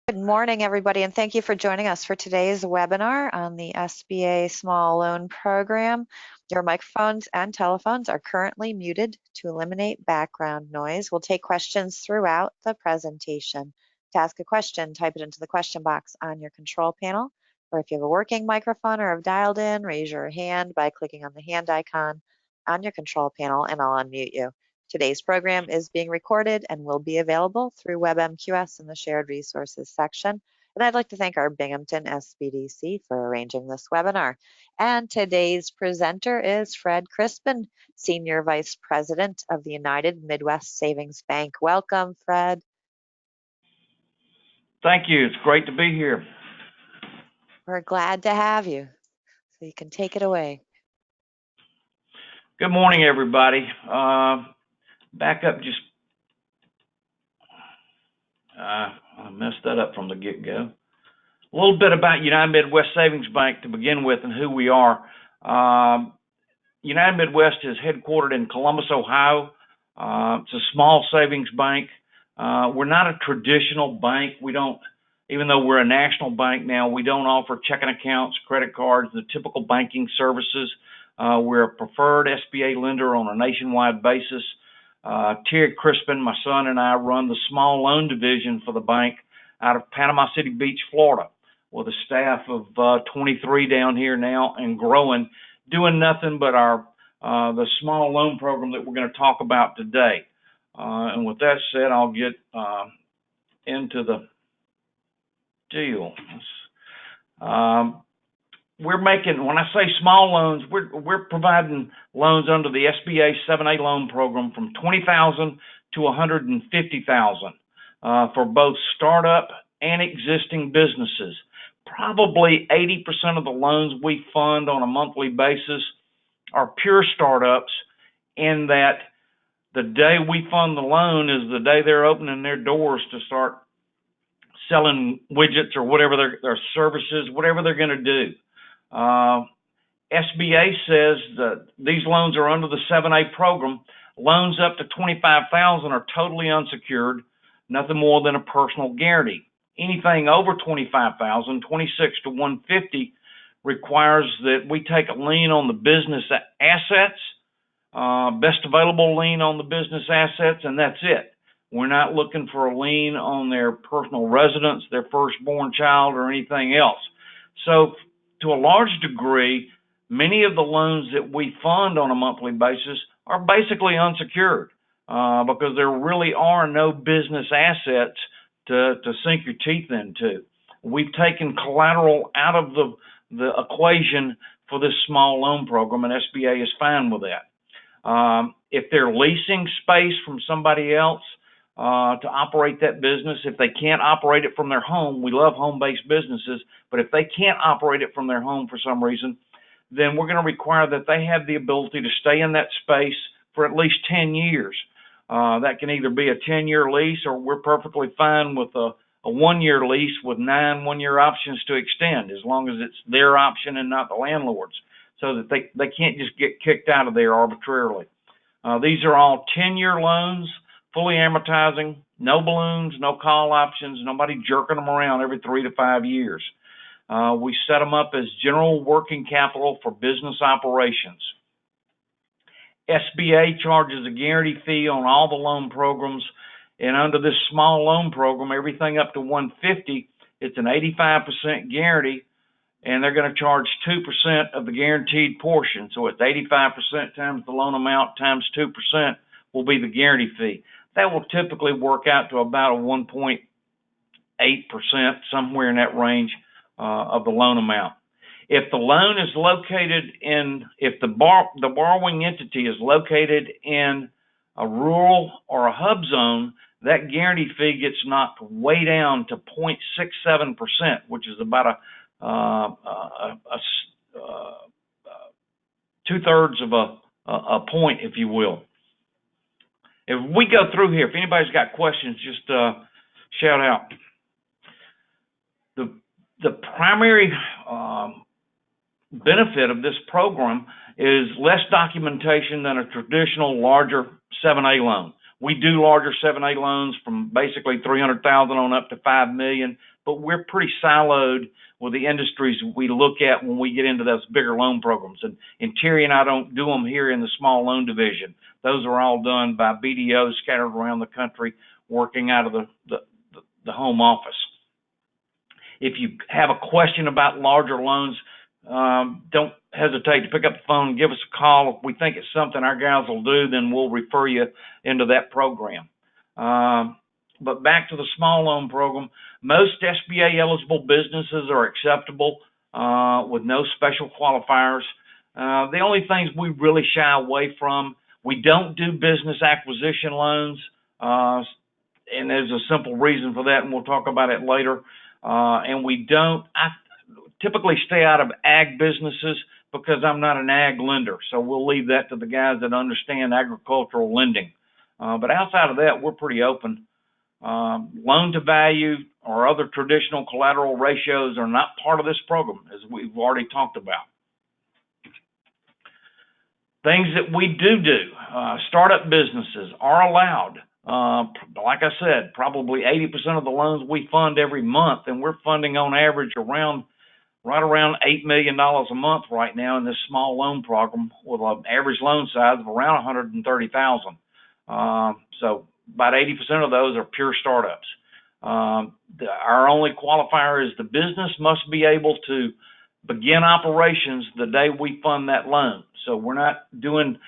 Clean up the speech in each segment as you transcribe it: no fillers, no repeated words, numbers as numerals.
Good morning, everybody, and thank you for joining us for today's webinar on the SBA Small Loan Program. Your microphones and telephones are currently muted to eliminate background noise. We'll take questions throughout the presentation. To ask a question, type it into the question box on your control panel, or if you have a working microphone or have dialed in, raise your hand by clicking on the hand icon on your control panel, and I'll unmute you. Today's program is being recorded and will be available through WebMQS in the Shared Resources section. And I'd like to thank our Binghamton SBDC for arranging this webinar. And today's presenter is Fred Crispen, Senior Vice President of the United Midwest Savings Bank. Welcome, Fred. Thank you. It's great to be here. We're glad to have you. So you can take it away. Good morning, everybody. Back up just, I messed that up from the get-go. A little bit about United Midwest Savings Bank to begin with and who we are. United Midwest is headquartered in Columbus, Ohio. It's a small savings bank. We're not a traditional bank. We don't, even though we're a national bank now, we don't offer checking accounts, credit cards, the typical banking services. We're a preferred SBA lender on a nationwide basis. Terry Crispen, my son, and I run the small loan division for the bank out of Panama City Beach, Florida, with a staff of 23 down here now and growing, doing nothing but the small loan program that we're going to talk about today. And with that said, I'll get into the deal. We're making, when I say small loans, we're providing loans under the SBA 7A loan program from $20,000 to $150,000 for both startup and existing businesses. Probably 80% of the loans we fund on a monthly basis are pure startups, in that the day we fund the loan is the day they're opening their doors to start selling widgets or whatever their services, whatever they're going to do. SBA says that these loans are under the 7A program. Loans up to $25,000 are totally unsecured, nothing more than a personal guarantee. Anything over $25,000, 26 to 150, requires that we take a lien on the business assets, best available lien on the business assets, and that's it. We're not looking for a lien on their personal residence, their firstborn child, or anything else. So, to a large degree, many of the loans that we fund on a monthly basis are basically unsecured because there really are no business assets to sink your teeth into. We've taken collateral out of the equation for this small loan program, and SBA is fine with that. If they're leasing space from somebody else to operate that business, if they can't operate it from their home — we love home-based businesses, but if they can't operate it from their home for some reason, then we're going to require that they have the ability to stay in that space for at least 10 years. That can either be a 10-year lease, or we're perfectly fine with a 1-year lease with 9 one-year options to extend, as long as it's their option and not the landlord's, so that they can't just get kicked out of there arbitrarily. These are all 10-year loans, fully amortizing, no balloons, no call options, nobody jerking them around every 3 to 5 years. We set them up as general working capital for business operations. SBA charges a guarantee fee on all the loan programs, and under this small loan program, everything up to $150, it's an 85% guarantee, and they're going to charge 2% of the guaranteed portion. So it's 85% times the loan amount times 2% will be the guarantee fee. That will typically work out to about a 1.8%, somewhere in that range of the loan amount. If the loan is located if the borrowing entity is located in a rural or a hub zone, that guarantee fee gets knocked way down to 0.67%, which is about two-thirds of a point, if you will. If we go through here, if anybody's got questions, just shout out. The primary benefit of this program is less documentation than a traditional larger 7A loan. We do larger 7A loans from basically 300,000 on up to 5 million, but we're pretty siloed with the industries we look at when we get into those bigger loan programs. And Terry and I don't do them here in the small loan division. Those are all done by BDOs scattered around the country, working out of the home office. If you have a question about larger loans, don't hesitate to pick up the phone and give us a call. If we think it's something our guys will do, then we'll refer you into that program. But back to the small loan program, most SBA eligible businesses are acceptable with no special qualifiers. The only things we really shy away from, we don't do business acquisition loans, and there's a simple reason for that, and we'll talk about it later. And I typically stay out of ag businesses because I'm not an ag lender, so we'll leave that to the guys that understand agricultural lending. But outside of that, we're pretty open. Loan to value or other traditional collateral ratios are not part of this program, as we've already talked about. Things that we do, startup businesses are allowed. Like I said, probably 80% of the loans we fund every month, and we're funding on average right around $8 million a month right now in this small loan program, with an average loan size of around $130,000. So about 80% of those are pure startups. Our only qualifier is the business must be able to begin operations the day we fund that loan. So we're not doing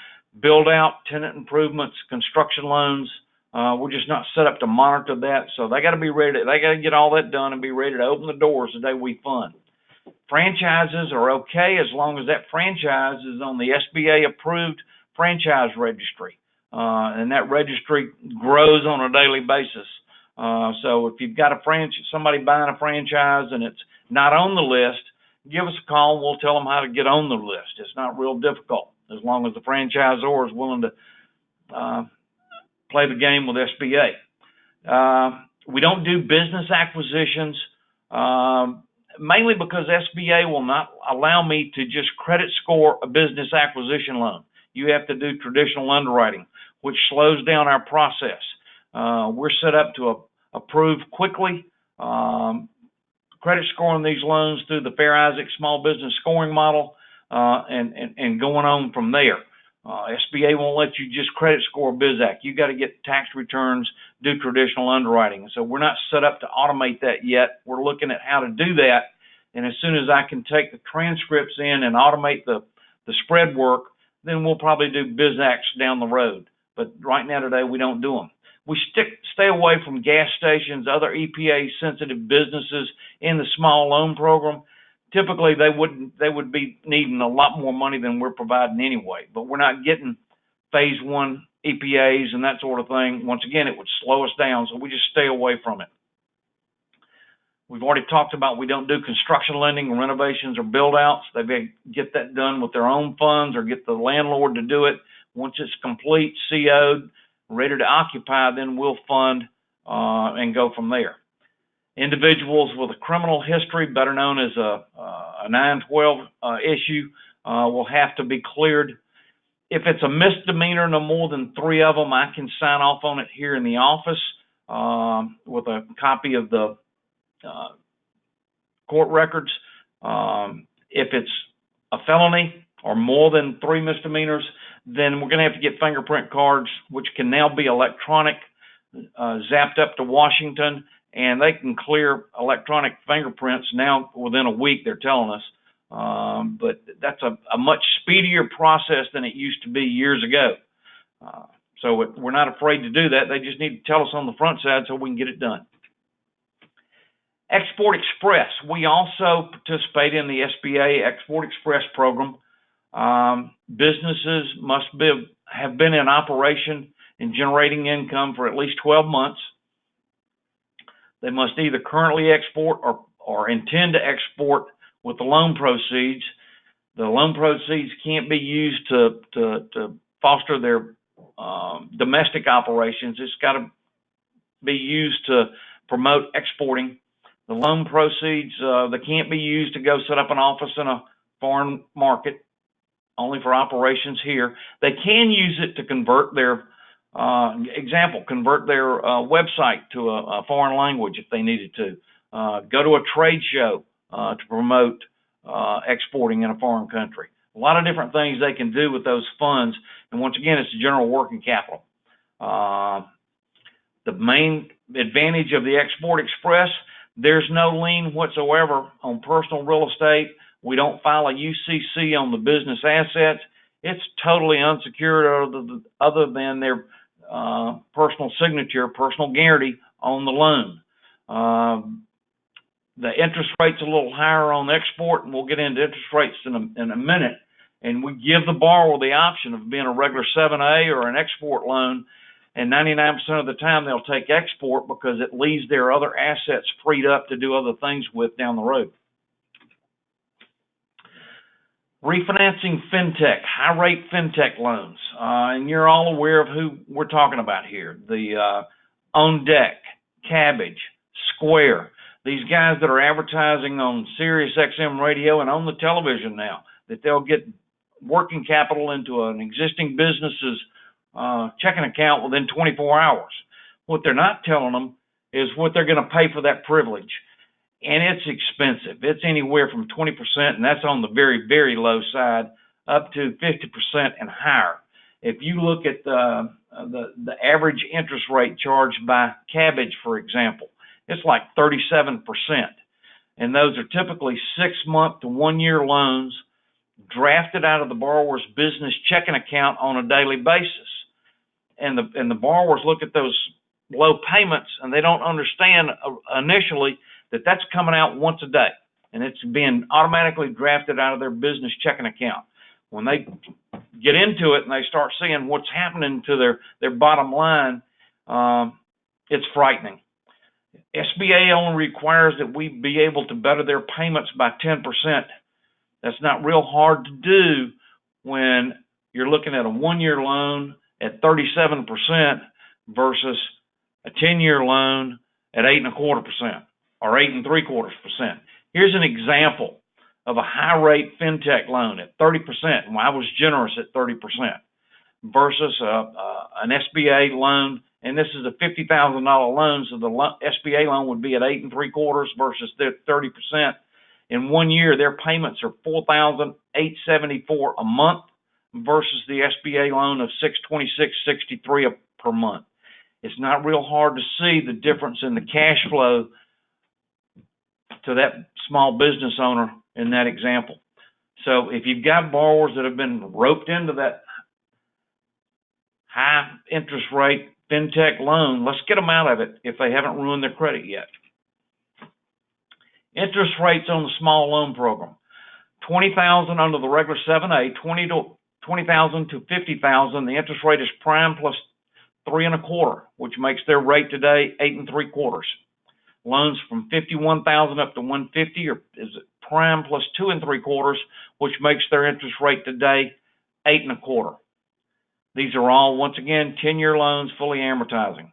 build out, tenant improvements, construction loans. We're just not set up to monitor that. So they got to be ready. They got to get all that done and be ready to open the doors the day we fund. Franchises are okay as long as that franchise is on the SBA approved franchise registry. And that registry grows on a daily basis. So if you've got somebody buying a franchise and it's not on the list, give us a call and we'll tell them how to get on the list. It's not real difficult as long as the franchisor is willing to play the game with SBA. We don't do business acquisitions, mainly because SBA will not allow me to just credit score a business acquisition loan. You have to do traditional underwriting, which slows down our process. We're set up to approve quickly, credit scoring these loans through the Fair Isaac Small Business Scoring Model, and going on from there. SBA won't let you just credit score BizAc. You got to get tax returns, do traditional underwriting. So we're not set up to automate that yet. We're looking at how to do that. And as soon as I can take the transcripts in and automate the spread work, then we'll probably do BizAcs down the road. But right now today, we don't do them. We stay away from gas stations, other EPA sensitive businesses in the small loan program. Typically, they would be needing a lot more money than we're providing anyway. But we're not getting phase one EPAs and that sort of thing. Once again, it would slow us down, so we just stay away from it. We've already talked about we don't do construction lending, renovations, or build-outs. They get that done with their own funds or get the landlord to do it. Once it's complete, CO'd, ready to occupy, then we'll fund and go from there. Individuals with a criminal history, better known as a 912 issue, will have to be cleared. If it's a misdemeanor, no more than 3 of them, I can sign off on it here in the office with a copy of the court records. If it's a felony or more than 3 misdemeanors, then we're going to have to get fingerprint cards, which can now be electronic, zapped up to Washington, and they can clear electronic fingerprints now within a week, they're telling us. But that's a much speedier process than it used to be years ago. So we're not afraid to do that. They just need to tell us on the front side so we can get it done. Export Express. We also participate in the SBA Export Express program. Businesses must have been in operation and generating income for at least 12 months. They must either currently export or intend to export with the loan proceeds. The loan proceeds can't be used to foster their domestic operations. It's got to be used to promote exporting. The loan proceeds, they can't be used to go set up an office in a foreign market, only for operations here. They can use it to convert their Example, convert their website to a foreign language if they needed to. Go to a trade show to promote exporting in a foreign country. A lot of different things they can do with those funds. And once again, it's general working capital. The main advantage of the Export Express, there's no lien whatsoever on personal real estate. We don't file a UCC on the business assets. It's totally unsecured other than their personal signature, personal guarantee on the loan. The interest rate's a little higher on export, and we'll get into interest rates in a minute. And we give the borrower the option of being a regular 7A or an export loan, and 99% of the time they'll take export because it leaves their other assets freed up to do other things with down the road. Refinancing fintech, high-rate fintech loans, and you're all aware of who we're talking about here. The On Deck, Cabbage, Square, these guys that are advertising on Sirius XM radio and on the television now, that they'll get working capital into an existing business's checking account within 24 hours. What they're not telling them is what they're going to pay for that privilege. And it's expensive. It's anywhere from 20%, and that's on the very, very low side, up to 50% and higher. If you look at the average interest rate charged by Cabbage, for example, it's like 37%. And those are typically 6-month to 1-year loans drafted out of the borrower's business checking account on a daily basis. And the borrowers look at those low payments, and they don't understand initially that that's coming out once a day, and it's being automatically drafted out of their business checking account. When they get into it and they start seeing what's happening to their bottom line, it's frightening. SBA only requires that we be able to better their payments by 10%. That's not real hard to do when you're looking at a 1-year loan at 37% versus a 10-year loan at 8.25%. or 8.75%. Here's an example of a high-rate fintech loan at 30%, and I was generous at 30%, versus an SBA loan, and this is a $50,000 loan, so the SBA loan would be at 8.75% versus their 30%. In 1 year, their payments are $4,874 a month versus the SBA loan of $626.63 per month. It's not real hard to see the difference in the cash flow to that small business owner in that example. So if you've got borrowers that have been roped into that high interest rate fintech loan, let's get them out of it if they haven't ruined their credit yet. Interest rates on the small loan program. $20,000 under the regular 7A, $20,000 to $50,000. The interest rate is prime plus 3.25, which makes their rate today 8.75. Loans from $51,000 up to $150 is prime plus 2.75, which makes their interest rate today 8.25. These are all, once again, 10-year loans, fully amortizing.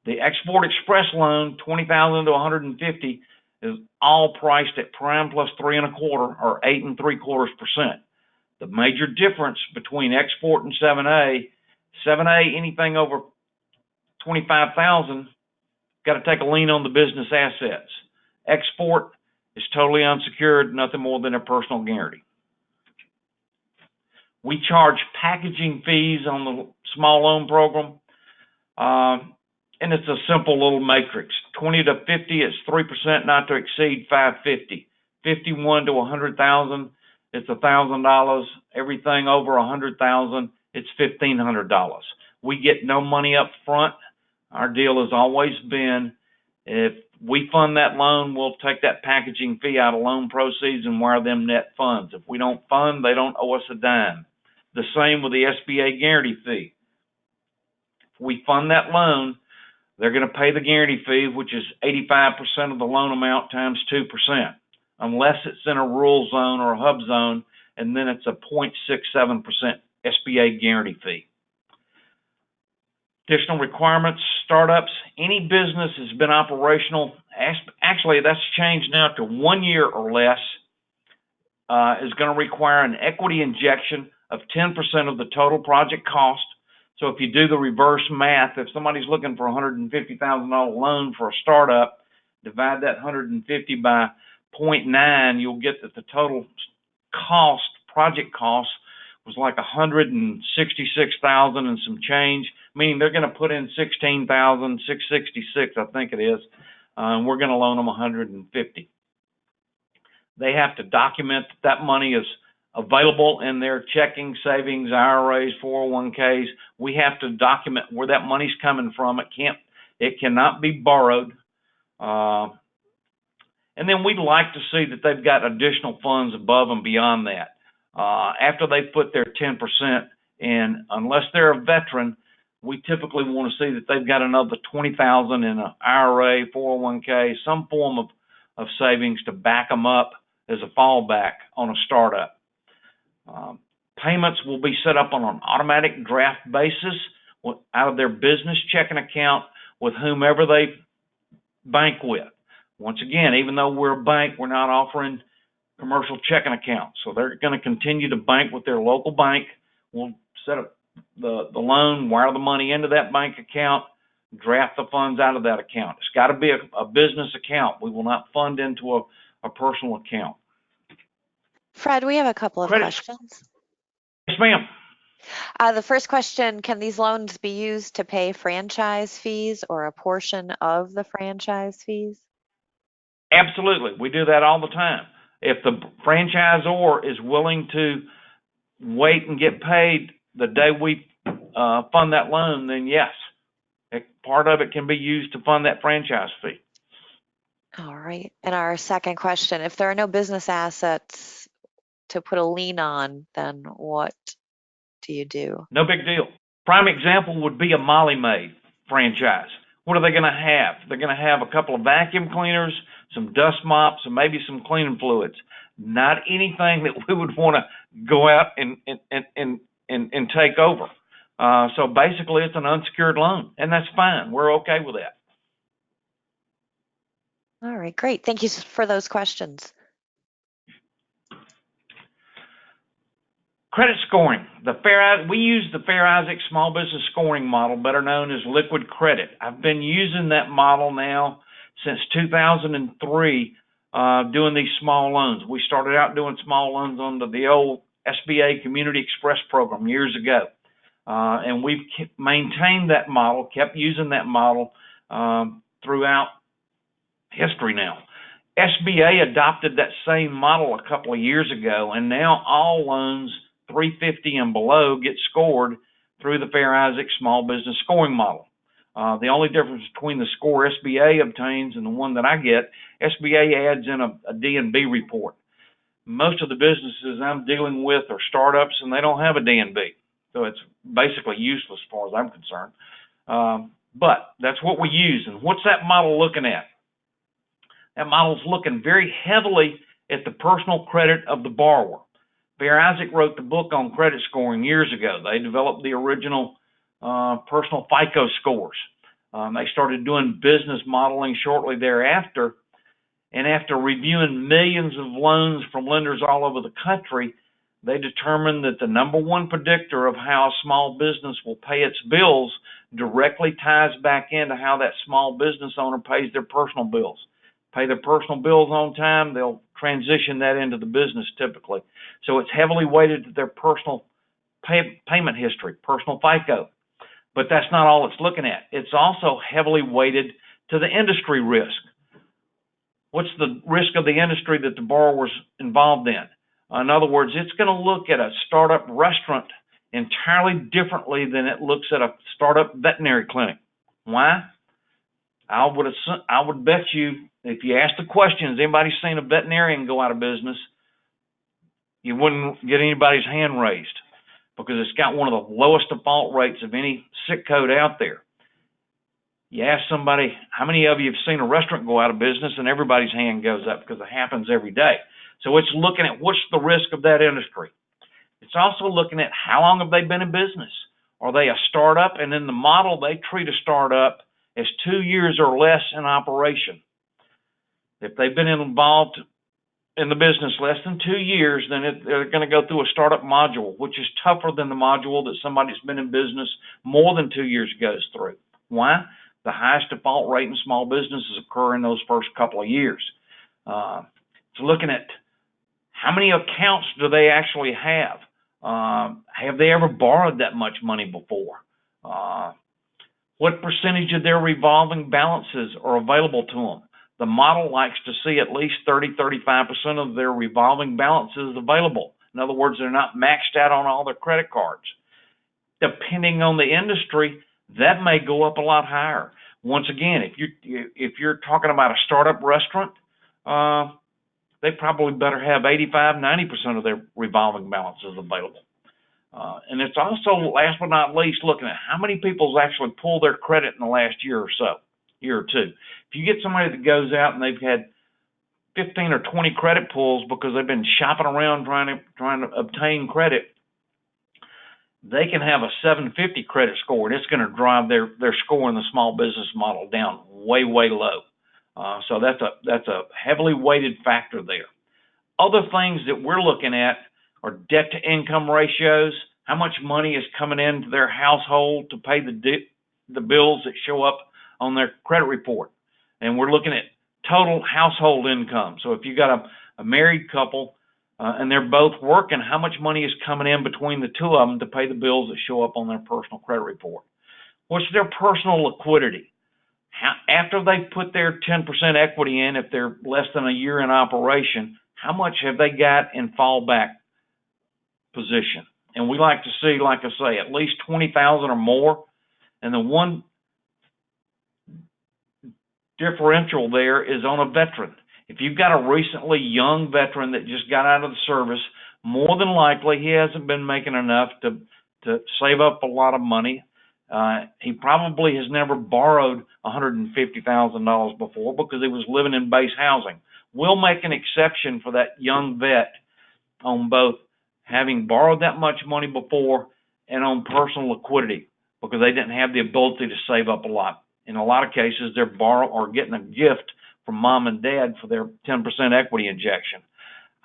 The Export Express loan, $20,000 to $150, is all priced at prime plus 3.25 or 8.75%. The major difference between Export and 7A, anything over $25,000. Got to take a lien on the business assets. Export is totally unsecured, nothing more than a personal guarantee. We charge packaging fees on the small loan program, and it's a simple little matrix. 20 to 50 is 3%, not to exceed 550. 51 to 100,000, it's $1,000. Everything over 100,000, it's $1,500. We get no money up front. Our deal has always been, if we fund that loan, we'll take that packaging fee out of loan proceeds and wire them net funds. If we don't fund, they don't owe us a dime. The same with the SBA guarantee fee. If we fund that loan, they're going to pay the guarantee fee, which is 85% of the loan amount times 2%, unless it's in a rural zone or a hub zone, and then it's a 0.67% SBA guarantee fee. Additional requirements, startups, any business has been operational. Actually, that's changed now to 1 year or less, is going to require an equity injection of 10% of the total project cost. So if you do the reverse math, if somebody's looking for a $150,000 loan for a startup, divide that 150 by 0.9, you'll get that the total cost, project cost, was like 166,000 and some change, meaning they're going to put in 16,666, I think it is, and we're going to loan them 150. They have to document that money is available in their checking, savings, IRAs, 401ks. We have to document where that money's coming from. It cannot be borrowed. And then we'd like to see that they've got additional funds above and beyond that. After they put their 10% in, unless they're a veteran, we typically want to see that they've got another 20,000 in an IRA, 401k, some form of savings to back them up as a fallback on a startup. Payments will be set up on an automatic draft basis out of their business checking account with whomever they bank with. Once again, even though we're a bank, we're not offering commercial checking accounts. So they're going to continue to bank with their local bank. We'll set up the loan, wire the money into that bank account, draft the funds out of that account. It's got to be a business account. We will not fund into a personal account. Fred, we have a couple of questions. Yes, ma'am. The first question, can these loans be used to pay franchise fees or a portion of the franchise fees? Absolutely. We do that all the time. If the franchisor is willing to wait and get paid the day we fund that loan, then yes, part of it can be used to fund that franchise fee. All right. And our second question, if there are no business assets to put a lien on, then what do you do? No big deal. Prime example would be a Molly Maid franchise. What are they going to have? They're going to have a couple of vacuum cleaners, some dust mops, and maybe some cleaning fluids. Not anything that we would want to go out and take over. So basically, it's an unsecured loan, and that's fine. We're okay with that. All right, great. Thank you for those questions. Credit scoring. We use the Fair Isaac Small Business Scoring Model, better known as liquid credit. I've been using that model now since 2003, doing these small loans. We started out doing small loans under the old SBA Community Express program years ago. And we've maintained that model, kept using that model throughout history now. SBA adopted that same model a couple of years ago, and now all loans 350 and below get scored through the Fair Isaac Small Business Scoring Model. The only difference between the score SBA obtains and the one that I get, SBA adds in a D&B report. Most of the businesses I'm dealing with are startups, and they don't have a D&B, so it's basically useless as far as I'm concerned. But that's what we use. And what's that model looking at? That model's looking very heavily at the personal credit of the borrower. Fair Isaac wrote the book on credit scoring years ago. They developed the original personal FICO scores. They started doing business modeling shortly thereafter. And after reviewing millions of loans from lenders all over the country, they determined that the number one predictor of how a small business will pay its bills directly ties back into how that small business owner pays their personal bills. Pay their personal bills on time, they'll transition that into the business typically. So it's heavily weighted to their personal payment history, personal FICO. But that's not all it's looking at. It's also heavily weighted to the industry risk. What's the risk of the industry that the borrower's involved in? In other words, it's going to look at a startup restaurant entirely differently than it looks at a startup veterinary clinic. Why? I would bet you, if you ask the question, has anybody seen a veterinarian go out of business, you wouldn't get anybody's hand raised because it's got one of the lowest default rates of any SIC code out there. You ask somebody, how many of you have seen a restaurant go out of business, and everybody's hand goes up because it happens every day. So it's looking at what's the risk of that industry. It's also looking at how long have they been in business. Are they a startup? And in the model, they treat a startup as 2 years or less in operation. If they've been involved in the business less than 2 years, then they're going to go through a startup module, which is tougher than the module that somebody that's been in business more than 2 years goes through. Why? The highest default rate in small businesses occur in those first couple of years. It's looking at how many accounts do they actually have? Have they ever borrowed that much money before? What percentage of their revolving balances are available to them? The model likes to see at least 35% of their revolving balances available. In other words, they're not maxed out on all their credit cards. Depending on the industry, that may go up a lot higher. Once again, if you're talking about a startup restaurant, they probably better have 85–90% of their revolving balances available. And it's also, last but not least, looking at how many people's actually pulled their credit in the last year or two. If you get somebody that goes out and they've had 15 or 20 credit pulls because they've been shopping around trying to obtain credit, they can have a 750 credit score, and it's going to drive their score in the small business model down way low. So that's a heavily weighted factor there. Other things that we're looking at are debt to income ratios, how much money is coming into their household to pay the bills that show up on their credit report. And we're looking at total household income. So if you got a married couple and they're both working, how much money is coming in between the two of them to pay the bills that show up on their personal credit report? What's their personal liquidity? After they put their 10% equity in, if they're less than a year in operation, how much have they got in fallback position? And we like to see, like I say, at least 20,000 or more. And the one differential there is on a veteran. If you've got a recently young veteran that just got out of the service, more than likely he hasn't been making enough to save up a lot of money. He probably has never borrowed $150,000 before because he was living in base housing. We'll make an exception for that young vet on both having borrowed that much money before and on personal liquidity because they didn't have the ability to save up a lot. In a lot of cases, they're borrowing or getting a gift from mom and dad for their 10% equity injection.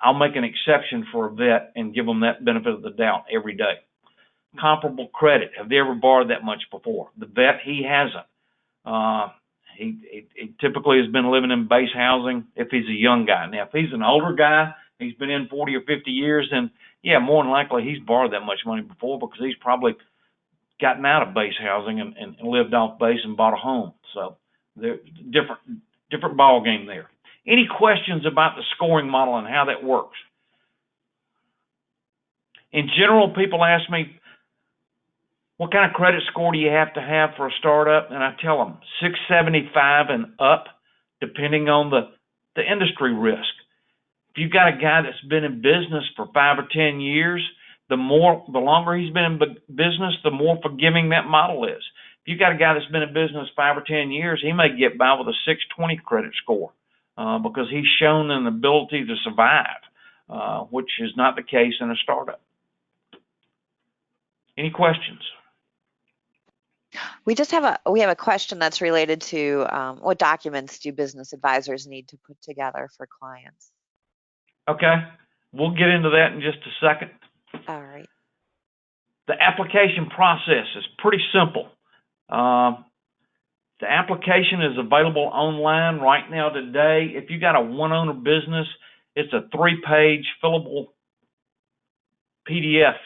I'll make an exception for a vet and give them that benefit of the doubt every day. Comparable credit. Have they ever borrowed that much before? The vet, he hasn't. He typically has been living in base housing if he's a young guy. Now, if he's an older guy, he's been in 40 or 50 years, then, yeah, more than likely he's borrowed that much money before because he's probably gotten out of base housing and lived off base and bought a home. So they're different ball game there. Any questions about the scoring model and how that works? In general, people ask me, what kind of credit score do you have to have for a startup? And I tell them 675 and up, depending on the industry risk. If you've got a guy that's been in business for 5 or 10 years, the longer he's been in business, the more forgiving that model is. If you've got a guy that's been in business 5 or 10 years, he may get by with a 620 credit score because he's shown an ability to survive, which is not the case in a startup. Any questions? We have a question that's related to what documents do business advisors need to put together for clients? Okay, we'll get into that in just a second. All right. The application process is pretty simple. The application is available online right now today. If you got a one-owner business, it's a 3-page fillable PDF.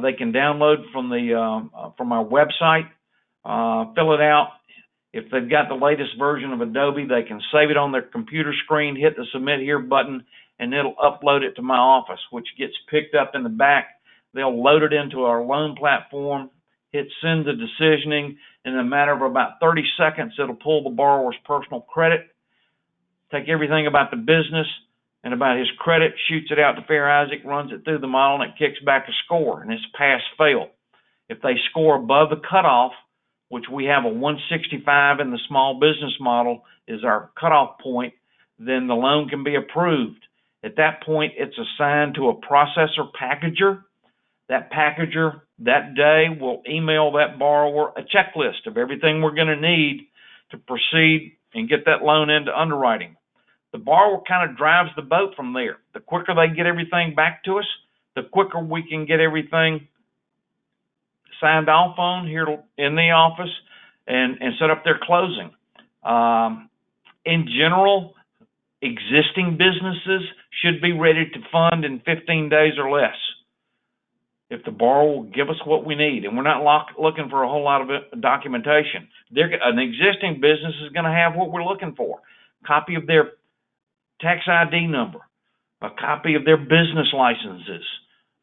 They can download from our website, fill it out. If they've got the latest version of Adobe, they can save it on their computer screen, hit the Submit Here button, and it'll upload it to my office, which gets picked up in the back. They'll load it into our loan platform, hit Send to Decisioning. In a matter of about 30 seconds, it'll pull the borrower's personal credit, take everything about the business and about his credit, shoots it out to Fair Isaac, runs it through the model, and it kicks back a score, and it's pass-fail. If they score above the cutoff, which we have a 165 in the small business model is our cutoff point, then the loan can be approved. At that point, it's assigned to a processor packager. That packager that day will email that borrower a checklist of everything we're going to need to proceed and get that loan into underwriting. the borrower kind of drives the boat from there. The quicker they get everything back to us, the quicker we can get everything signed off on here in the office and set up their closing. In general, existing businesses should be ready to fund in 15 days or less if the borrower will give us what we need. And we're not looking for a whole lot of documentation. An existing business is going to have what we're looking for: copy of their tax ID number, a copy of their business licenses,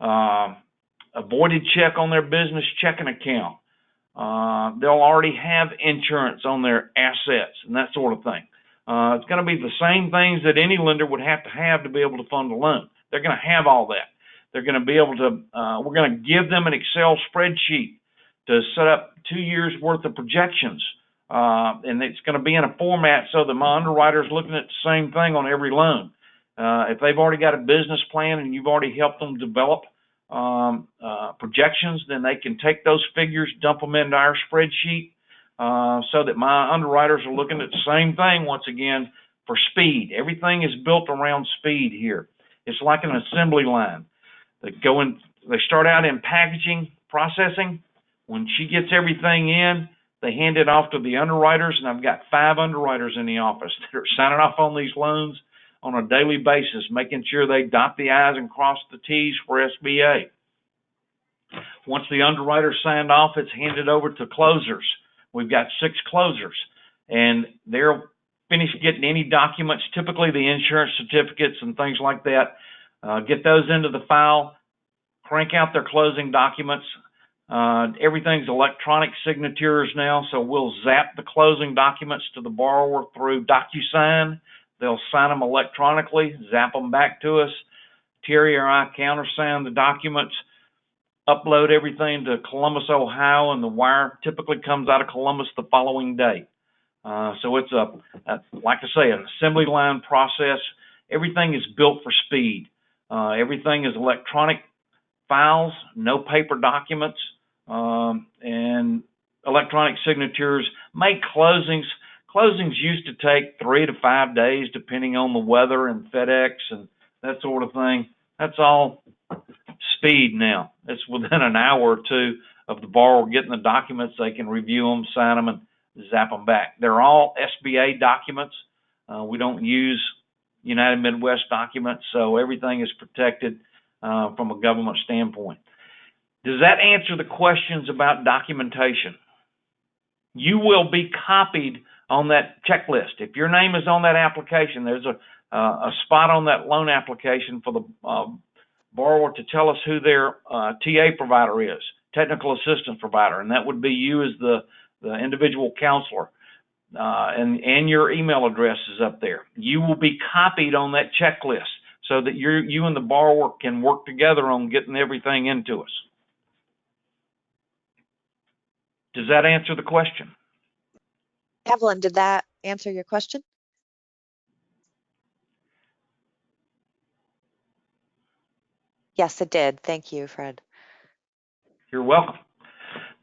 a voided check on their business checking account. They'll already have insurance on their assets and that sort of thing. It's going to be the same things that any lender would have to be able to fund a loan. They're going to have all that. They're going to be able to, we're going to give them an Excel spreadsheet to set up 2 years worth of projections. And it's going to be in a format so that my underwriter's looking at the same thing on every loan. If they've already got a business plan and you've already helped them develop projections, then they can take those figures, dump them into our spreadsheet, so that my underwriters are looking at the same thing once again for speed. Everything is built around speed here. It's like an assembly line. They start out in packaging, processing. When she gets everything in, they hand it off to the underwriters, and I've got 5 underwriters in the office that are signing off on these loans on a daily basis, making sure they dot the I's and cross the T's for SBA. Once the underwriter signed off, it's handed over to closers. We've got 6 closers, and they're finished getting any documents, typically the insurance certificates and things like that, get those into the file, crank out their closing documents. Everything's electronic signatures now, so we'll zap the closing documents to the borrower through DocuSign. They'll sign them electronically, zap them back to us. Terry or I countersign the documents, upload everything to Columbus, Ohio, and the wire typically comes out of Columbus the following day. So it's like I say, an assembly line process. Everything is built for speed. Everything is electronic files, no paper documents, and electronic signatures. Make closings. Closings used to take 3 to 5 days, depending on the weather and FedEx and that sort of thing. That's all speed now. It's within an hour or 2 of the borrower getting the documents. They can review them, sign them, and zap them back. They're all SBA documents. We don't use United Midwest documents, so everything is protected from a government standpoint. Does that answer the questions about documentation? You will be copied on that checklist. If your name is on that application, there's a spot on that loan application for the borrower to tell us who their TA provider is, technical assistance provider, and that would be you as the individual counselor. And your email address is up there. You will be copied on that checklist so that you and the borrower can work together on getting everything into us. Does that answer the question? Evelyn, did that answer your question? Yes, it did. Thank you, Fred. You're welcome.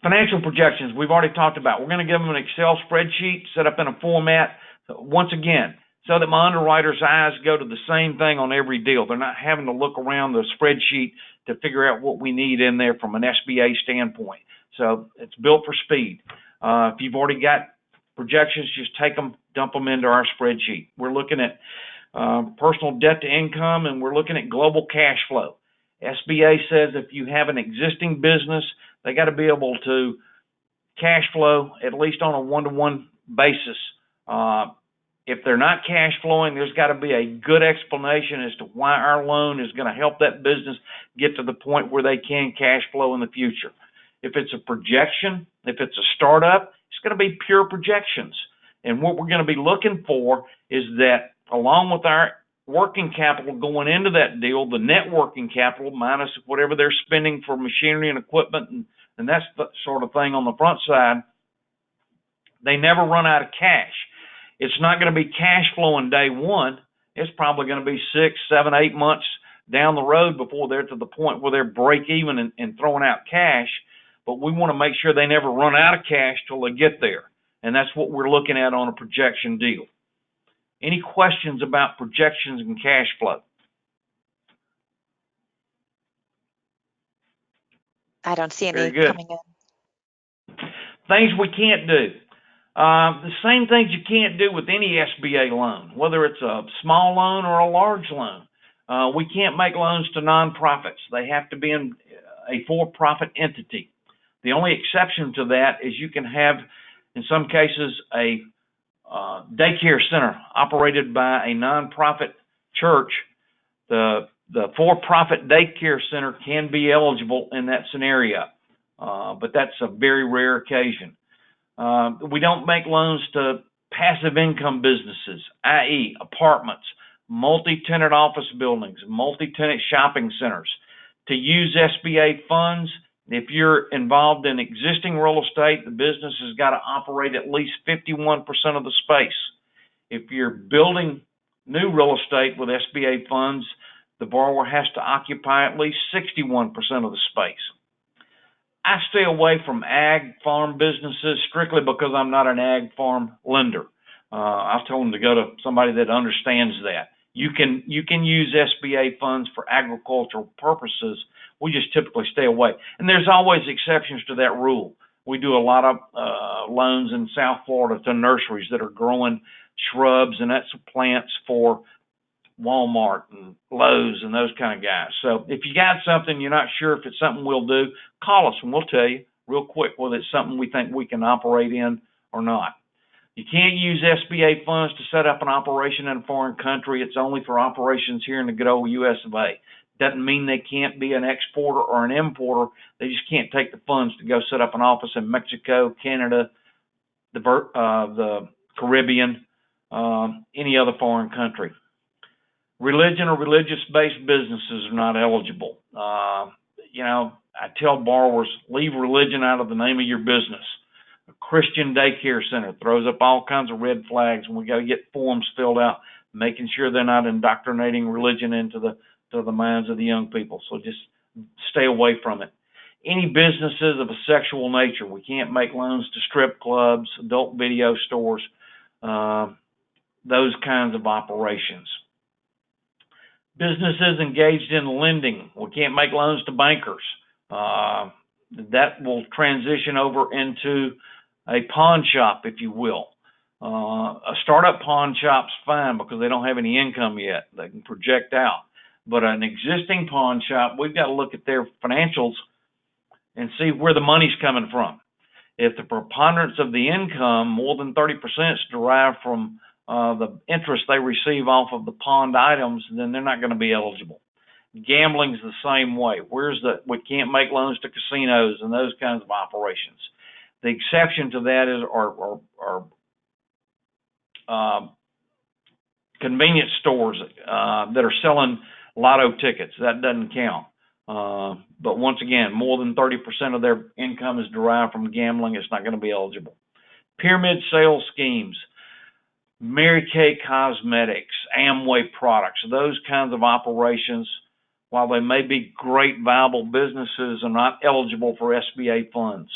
Financial projections, we've already talked about. We're going to give them an Excel spreadsheet set up in a format, once again, so that my underwriter's eyes go to the same thing on every deal. They're not having to look around the spreadsheet to figure out what we need in there from an SBA standpoint. So it's built for speed. If you've already got projections, just take them, dump them into our spreadsheet. We're looking at personal debt to income, and we're looking at global cash flow. SBA says if you have an existing business, they got to be able to cash flow at least on a one-to-one basis. If they're not cash flowing, there's got to be a good explanation as to why our loan is going to help that business get to the point where they can cash flow in the future. If it's a projection, if it's a startup, it's going to be pure projections. And what we're going to be looking for is that along with our working capital going into that deal, the net working capital minus whatever they're spending for machinery and equipment and that's the sort of thing on the front side, they never run out of cash. It's not going to be cash flowing day one. It's probably going to be 6, 7, 8 months down the road before they're to the point where they're break even and throwing out cash. But we want to make sure they never run out of cash till they get there. And that's what we're looking at on a projection deal. Any questions about projections and cash flow? I don't see Very any good. coming in. Things we can't do. The same things you can't do with any SBA loan, whether it's a small loan or a large loan. We can't make loans to nonprofits. They have to be in a for-profit entity. The only exception to that is you can have, in some cases, a daycare center operated by a nonprofit church. The for-profit daycare center can be eligible in that scenario, but that's a very rare occasion. We don't make loans to passive income businesses, i.e. apartments, multi-tenant office buildings, multi-tenant shopping centers. To use SBA funds, if you're involved in existing real estate, the business has got to operate at least 51% of the space. If you're building new real estate with SBA funds, the borrower has to occupy at least 61% of the space. I stay away from ag farm businesses strictly because I'm not an ag farm lender. I've told them to go to somebody that understands that. You can use SBA funds for agricultural purposes. We just typically stay away. And there's always exceptions to that rule. We do a lot of loans in South Florida to nurseries that are growing shrubs and that's plants for Walmart and Lowe's and those kind of guys. So if you got something, you're not sure if it's something we'll do, call us and we'll tell you real quick whether it's something we think we can operate in or not. You can't use SBA funds to set up an operation in a foreign country. It's only for operations here in the good old US of A. Doesn't mean they can't be an exporter or an importer. They just can't take the funds to go set up an office in Mexico, Canada, the Caribbean, any other foreign country. Religion or religious-based businesses are not eligible. I tell borrowers, leave religion out of the name of your business. A Christian daycare center throws up all kinds of red flags, and we got to get forms filled out, making sure they're not indoctrinating religion into the minds of the young people. So just stay away from it. Any businesses of a sexual nature, we can't make loans to strip clubs, adult video stores, those kinds of operations. Businesses engaged in lending, we can't make loans to bankers. That will transition over into a pawn shop, if you will. A startup pawn shop's fine because they don't have any income yet. They can project out. But an existing pawn shop, we've got to look at their financials and see where the money's coming from. If the preponderance of the income, more than 30%, is derived from the interest they receive off of the pawned items, then they're not going to be eligible. Gambling's the same way. We can't make loans to casinos and those kinds of operations. The exception to that is are convenience stores that are selling lotto tickets. That doesn't count. But once again, more than 30% of their income is derived from gambling. It's not going to be eligible. Pyramid sales schemes, Mary Kay Cosmetics, Amway products, those kinds of operations, while they may be great, viable businesses, are not eligible for SBA funds.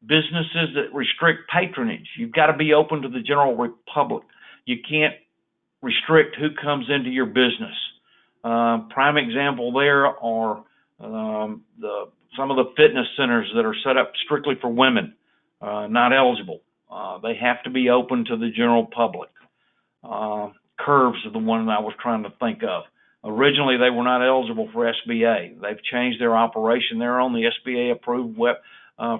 Businesses that restrict patronage, you've got to be open to the general public. You can't restrict who comes into your business. Prime example there are some of the fitness centers that are set up strictly for women, not eligible. They have to be open to the general public. Curves are the one that I was trying to think of. Originally, they were not eligible for SBA. They've changed their operation. They're on the SBA-approved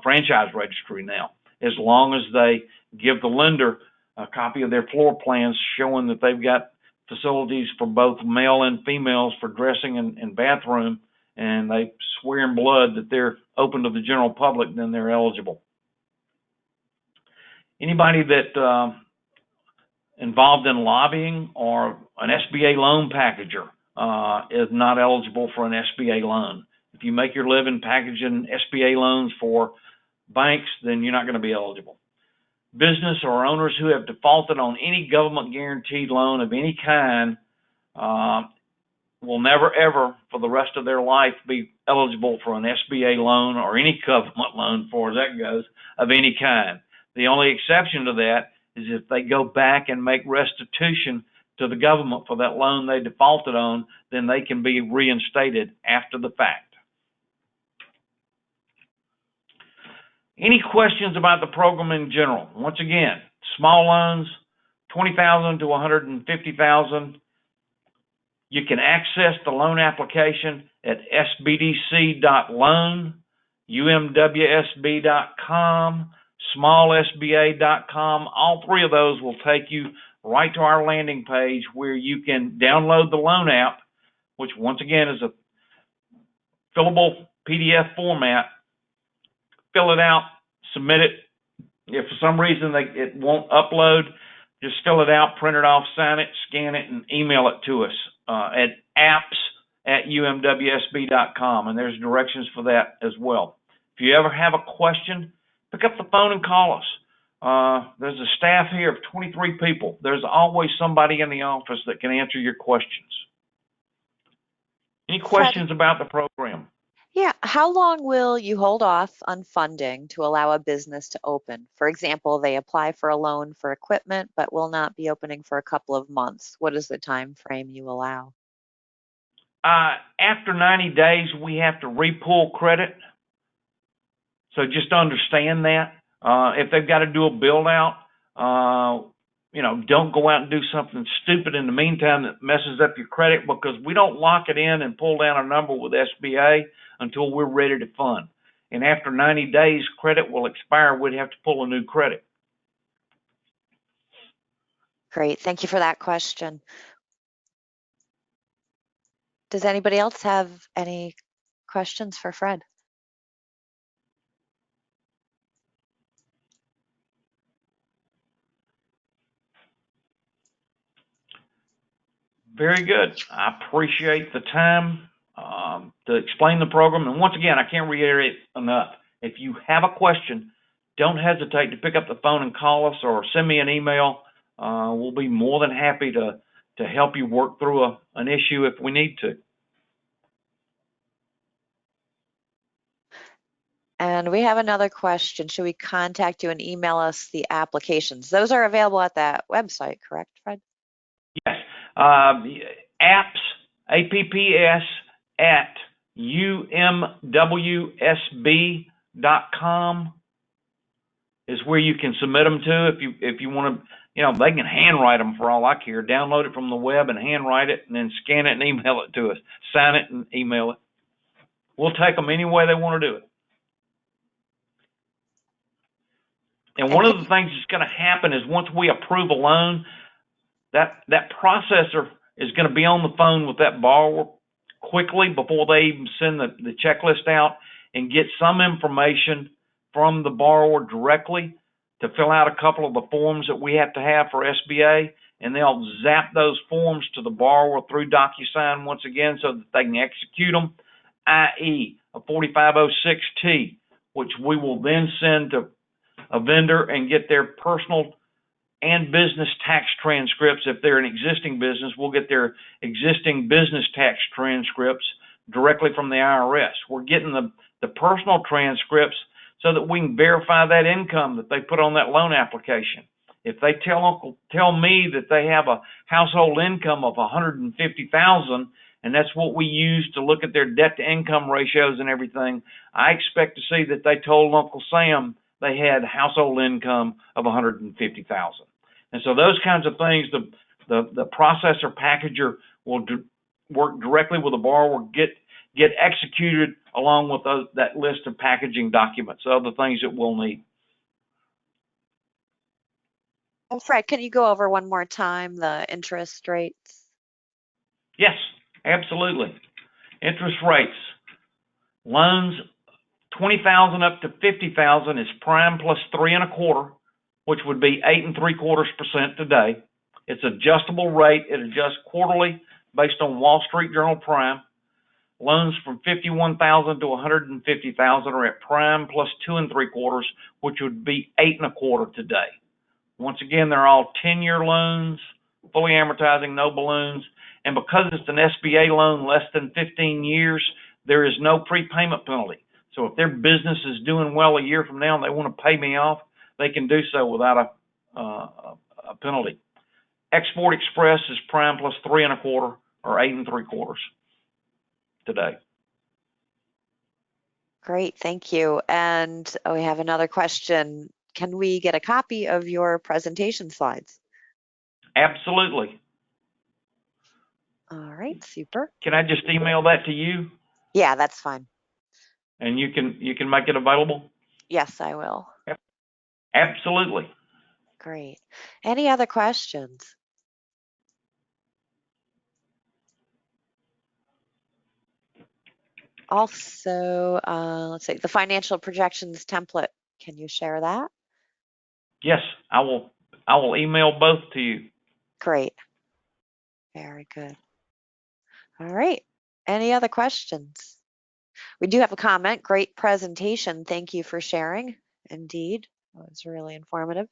franchise registry now, as long as they give the lender a copy of their floor plans showing that they've got facilities for both male and females for dressing and bathroom, and they swear in blood that they're open to the general public, then they're eligible. Anybody that involved in lobbying or an SBA loan packager is not eligible for an SBA loan. If you make your living packaging SBA loans for banks, then you're not going to be eligible. Business or owners who have defaulted on any government guaranteed loan of any kind will never ever for the rest of their life be eligible for an SBA loan or any government loan, as far as that goes, of any kind. The only exception to that is if they go back and make restitution to the government for that loan they defaulted on, then they can be reinstated after the fact. Any questions about the program in general? Once again, small loans, $20,000 to $150,000. You can access the loan application at sbdc.loan, umwsb.com, smallsba.com. All three of those will take you right to our landing page where you can download the loan app, which once again is a fillable PDF format. Fill it out, submit it. If for some reason it won't upload, just fill it out, print it off, sign it, scan it, and email it to us at apps@umwsb.com, and there's directions for that as well. If you ever have a question, pick up the phone and call us. There's a staff here of 23 people. There's always somebody in the office that can answer your questions. Any questions about the program? Yeah, how long will you hold off on funding to allow a business to open? For example, they apply for a loan for equipment, but will not be opening for a couple of months. What is the time frame you allow? After 90 days, we have to repull credit. So just understand that. If they've got to do a build out, don't go out and do something stupid in the meantime that messes up your credit, because we don't lock it in and pull down a number with SBA until we're ready to fund. And after 90 days, credit will expire. We'd have to pull a new credit. Great. Thank you for that question. Does anybody else have any questions for Fred? Very good. I appreciate the time to explain the program. And once again, I can't reiterate enough. If you have a question, don't hesitate to pick up the phone and call us or send me an email. We'll be more than happy to help you work through an issue if we need to. And we have another question. Should we contact you and email us the applications? Those are available at that website, correct, Fred? Yes. Apps, APPS at umwsb.com is where you can submit them to. If you want to, they can handwrite them for all I care. Download it from the web and handwrite it, and then scan it and email it to us. Sign it and email it. We'll take them any way they want to do it. And one of the things that's going to happen is once we approve a loan, that processor is going to be on the phone with that borrower quickly before they even send the checklist out and get some information from the borrower directly to fill out a couple of the forms that we have to have for SBA, and they'll zap those forms to the borrower through DocuSign once again so that they can execute them, i.e. a 4506T, which we will then send to a vendor and get their personal and business tax transcripts. If they're an existing business, we'll get their existing business tax transcripts directly from the IRS. We're getting the personal transcripts so that we can verify that income that they put on that loan application. If they tell me that they have a household income of $150,000, and that's what we use to look at their debt to income ratios and everything, I expect to see that they told Uncle Sam they had household income of $150,000. And so those kinds of things, the processor packager will work directly with the borrower, get executed along with that list of packaging documents, other things that we'll need. And Fred, can you go over one more time the interest rates? Yes, absolutely. Interest rates. Loans $20,000 up to $50,000 is prime plus 3 1/4, which would be 8 3/4% today. It's adjustable rate. It adjusts quarterly based on Wall Street Journal prime. Loans from $51,000 to $150,000 are at prime plus 2 3/4, which would be 8 1/4 today. Once again, they're all 10-year loans, fully amortizing, no balloons. And because it's an SBA loan less than 15 years, there is no prepayment penalty. So if their business is doing well a year from now and they want to pay me off, they can do so without a penalty. Export Express is prime plus 3 1/4 or 8 3/4 today. Great, thank you. And we have another question. Can we get a copy of your presentation slides? Absolutely. All right, super. Can I just email that to you Yeah, that's fine. and you can make it available? Yes, I will. Absolutely. Great. Any other questions? Also, let's see, the financial projections template. Can you share that? Yes, I will email both to you. Great. Very good. All right. Any other questions? We do have a comment. Great presentation. Thank you for sharing. Indeed, it was really informative.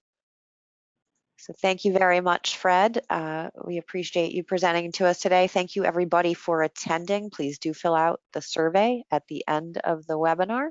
So thank you very much, Fred. We appreciate you presenting to us today. Thank you, everybody, for attending. Please do fill out the survey at the end of the webinar.